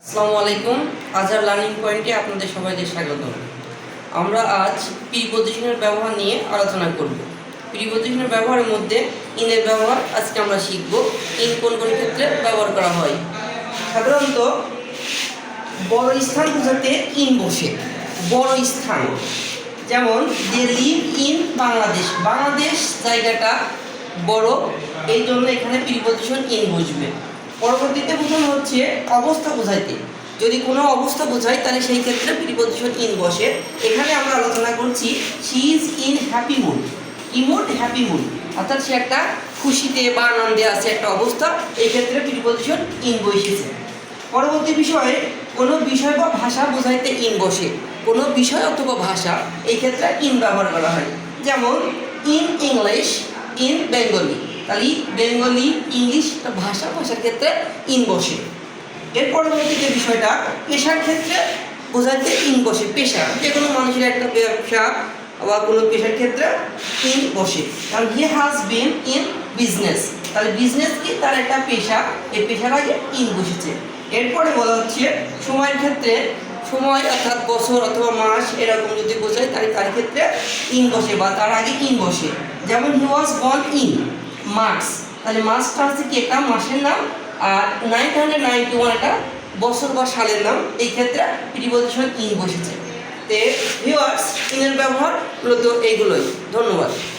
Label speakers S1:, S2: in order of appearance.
S1: আসসালামু আলাইকুম। আজহার লার্নিং পয়েন্টে আপনাদের সবাইকে স্বাগত। আমরা আজ প্রিপজিশনের ব্যবহার নিয়ে আলোচনা করব। প্রিপজিশনের ব্যবহারের মধ্যে ইনের ব্যবহার আজকে আমরা শিখব। ইন কোন কোন ক্ষেত্রে ব্যবহার করা হয়। সাধারণত বড় স্থান বোঝাতে ইন বসে। বড় স্থান, যেমন they live in Bangladesh. Bangladesh জায়গাটা বড়, এই জন্য এখানে প্রিপজিশন ইন বসবে। পরবর্তীতে বোঝানো হচ্ছে অবস্থা বোঝাইতে। যদি কোনো অবস্থা বোঝায় তাহলে সেই ক্ষেত্রে প্রিপজিশন ইন বসে। এখানে আমরা আলোচনা করছি she is in happy mood. কি মুড? হ্যাপি মুড, অর্থাৎ সে একটা খুশিতে বা আনন্দে আছে একটা অবস্থা, এই ক্ষেত্রে প্রিপজিশন ইন বসেছে। পরবর্তী বিষয়ে কোনো বিষয় বা ভাষা বোঝাইতে ইন বসে। কোনো বিষয় অথবা ভাষা, এই ক্ষেত্রে ইন ব্যবহার করা হয়। যেমন ইন ইংলিশ, ইন বেঙ্গলি। তাহলে বেঙ্গলি, ইংলিশ ভাষার ক্ষেত্রে ইন বসে। এর পরবর্তীতে বিষয়টা পেশার ক্ষেত্রে বোঝাইতে ইন বসে। পেশা, যে কোনো মানুষের একটা ব্যবসা বা কোনো পেশার ক্ষেত্রে ইন বসে। কারণ he has been in business, তাহলে বিজনেস কি তার একটা পেশা, এই পেশার আগে ইন বসেছে। এরপরে বলা হচ্ছে সময়ের ক্ষেত্রে, সময় অর্থাৎ বছর অথবা মাস এরকম যদি বোঝায় তাহলে তার ক্ষেত্রে ইন বসে বা তার আগে ইন বসে। যেমন হি ওয়াজ বর্ন ইন মার্চ, তাহলে মার্চটা হচ্ছে কি একটা মাসের নাম, আর 991 একটা বছর বা সালের নাম, এই ক্ষেত্রে প্রিপজিশন ইন বসেছে। তে ভিউয়ার্স, ইনের ব্যবহার মূলত এইগুলোই। ধন্যবাদ।